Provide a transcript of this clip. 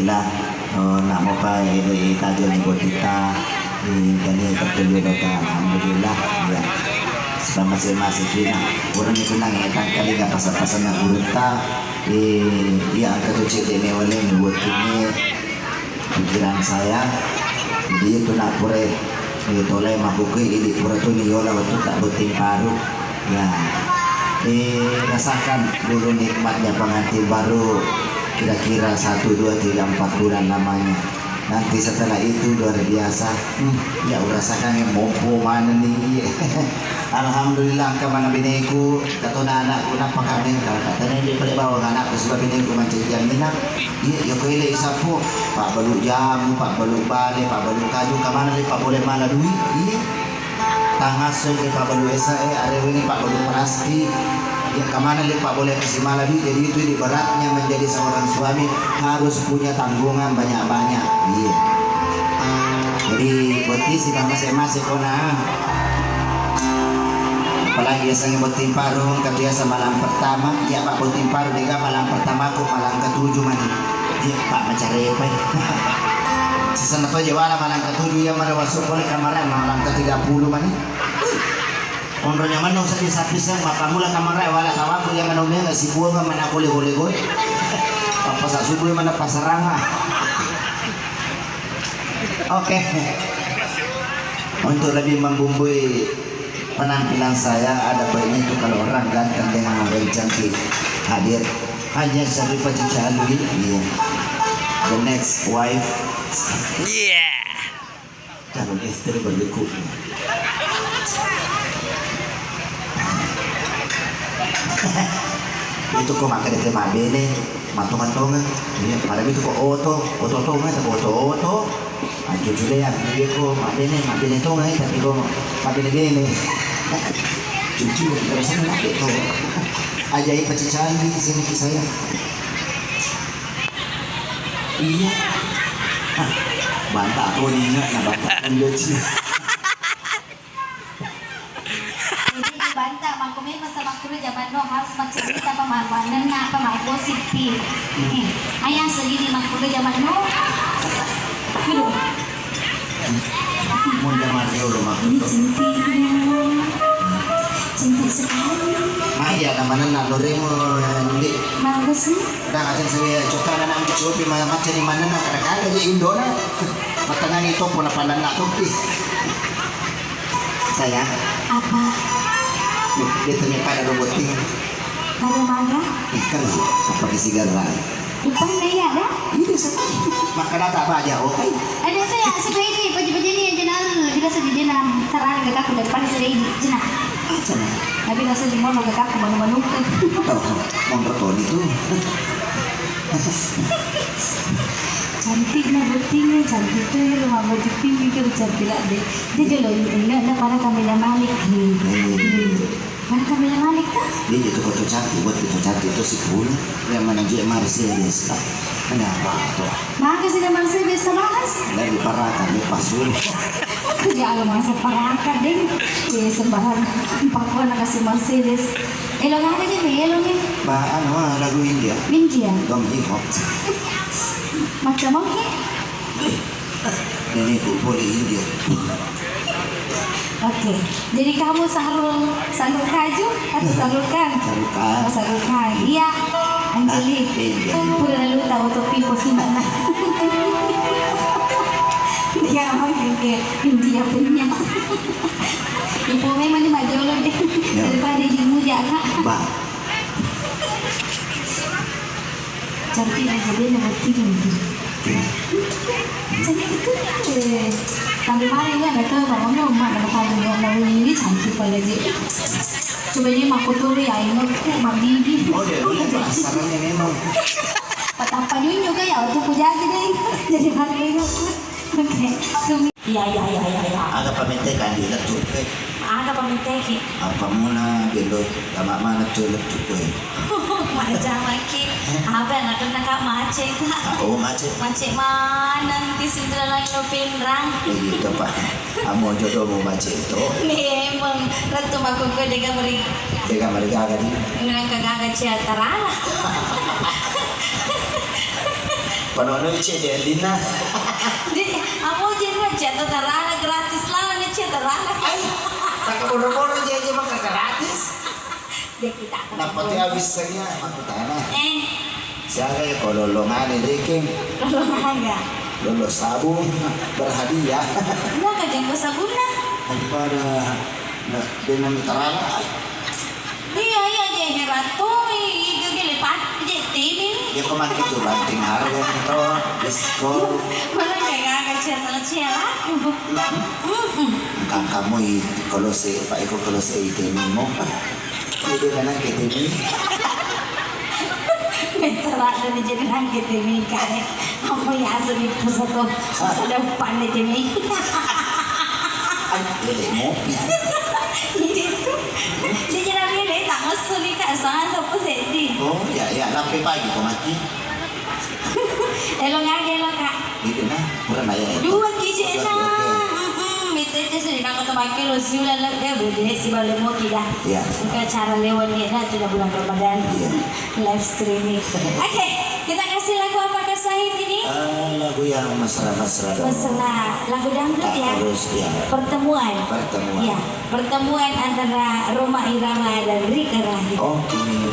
alhamdulillah nak mau pa ini tajo ni buat kita ini kani tertuju data alhamdulillah ya selama masih kina orang itu nang yang kali nggak pasal-pasal nak urut ya angkat tujuh ini wale buat ini pikiran saya jadi itu nak pure itu le mabuke ini pure tu ni yola waktu tak beting baru ya rasakan dulu nikmatnya pengantin baru kira-kira 1, 2, 3, 4 bulan lamanya. Nanti setelah itu luar biasa. Ya rasakan yang mompo mana nih. Alhamdulillah kemana bineku katona anakku nak pakanin kalau katanya dia boleh bawa anakku sebab bineku macam jaminan. Iya yo kele isapu pak balu jamu, pak balu bale, pak balu kaju kemana nih pak boleh malah duit. Iya. Tangasul ke pak balu SAE ada ini pak balu pasti. Ya kemana Pak boleh kasih malam ini. Jadi itu beratnya menjadi seorang suami harus punya tanggungan banyak-banyak. Iya. Jadi buat si masing-masing kona. Apalagi biasanya buat tim parung kebiasa malam pertama. Ya Pak buat tim parung juga malam pertama aku malam ke-7 mana. Ya Pak mencari apa? Sesana aja wala malam ke-7 ya mana masuk boleh kamar malam ke-30 mana. Ondronya mana usah disapis mapamula kamar wala tawaku yang menomnya nggak si buah mana boleh apa sak subuh mana pasaranga. Oke. Untuk lebih membumbui penampilan saya ada baiknya itu kalau orang ganteng dengan orang cantik hadir hanya Syarifah Cica Alwi, the next wife, calon istri berikutnya. Itu kok makan dari mabene matong-matongan ini pada itu kok oto aja ya dia kok mabene tongan tapi kok mabene bene cucu terus nak itu ajaib pecahan di sini saya iya bantah aku nih nggak bantah lucu banta magkumay sa makro jaman no harus magsalita pamahanan na pamay positif. Ayan sa gini makro jaman no. Munda Mario rumah. Ini cantik sekali. Maya namanya nak loremo ni. Bagus nih. Dah akan saya coba nak ambil coba macam ni mana nak kadang-kadang je Indo lah. Matangan itu pun apa nak topi. Saya. Apa? Dia ternyata ada roboting. Ada mana? Ikan apa kisi garai. Ikan naya ada? Ini sekali. Maka data apa aja oke. Ada tu ya sebaik ni baju-baju ni yang jenal bila sedih jenam terang dekat aku depan sedih jenah. Macam mana? Tapi rasa limau lo dekat aku manu-manu tu. Tahu motor itu. Cantik na butingnya cantik tu ya rumah baju pink itu cantik lah deh. Dia jual ini ada para kamera Malik ni. Mana kamera Malik tak? Dia itu foto cantik buat foto cantik itu 10 yang mana dia Mercedes tak. Kenapa tu? Maka sih Mercedes bahas. Dari parakan di pasul. Kerja alam masa parakan deh. Dia sembarang pakuan kasih Mercedes. Elong ada je ni elong ni. Bahan lagu India. India. Dom hip hop. Macam mana? Ini boleh India. Okey. Jadi kamu sarul kaju atau sarulkan? Sarulkan. Oh, sarulkan. Iya. Anjali. Pura lalu tahu topi posisi mana? Dia orang ke India punya. Ibu memang ni maju dulu deh. Daripada ibu jaga. Bah. Cantik aja dia nak tinggi. Cantik tu. Tapi mana ni ada tu kalau ni rumah ada kalau ini cantik pada je. Cuba ni mak kotor ya ini aku mandi di. Oh dia asalnya memang. Patapa nyunyu kan ya tu puja aja deh. Jadi hari ini aku. Okey. Ya. Agak paminta kan dia tu. Ada paminta ki. Apa muna belok sama mana tu tu. Macam lagi. Apa nak kak macet tak? Oh macet. Macet mana nanti sindra lagi lo pinrang. Gitu pak. Amo jodoh mau macet tu. Memang ratu aku kau dengan mereka. Dengan mereka kan. Dengan kagak ciatara lah. Panono ice dia dina. Jadi aku jadi macet terana gratis lah nih cek terana. Ay, tak boro-boro aja mah gratis. Dia kita. Napati habis saja makutana. Siapa ya kalau lolongan ini king? Lolongan enggak? Lolo sabun berhadiah. Enggak kajang sabuna. Daripada dengan terang. Iya jadi ratu itu lipat jadi ini. Ya kemarin itu banting harga itu diskon. Mana kayak kecil aku. Kan kamu kalau Pak Eko kalau itu mau itu kan kita ini. Menterak dari jadi nangkit ini kan. Kamu ya asli pusat ada depan di sini. Jadi ngopi. Itu di jalan ini tak ngesuli kak soalnya sapu sedi. Oh ya sampai pagi kok mati. Elo ngage kak. Gitu nah, kurang ya. Dua kisi na. Itu sudah nak pakai lo siulan lah dia boleh si balik mau tidak. Iya. Bukan cara lewat dia dah sudah bulan Ramadan. Iya. Live streaming. Oke, kita kasih lagu apa ke Sahid ini? Lagu yang mesra-mesra dong. Mesra, lagu dangdut ya. Harus ya. Pertemuan. Pertemuan. Ya, pertemuan antara Roma Irama dan Rika Rahim. Oh ini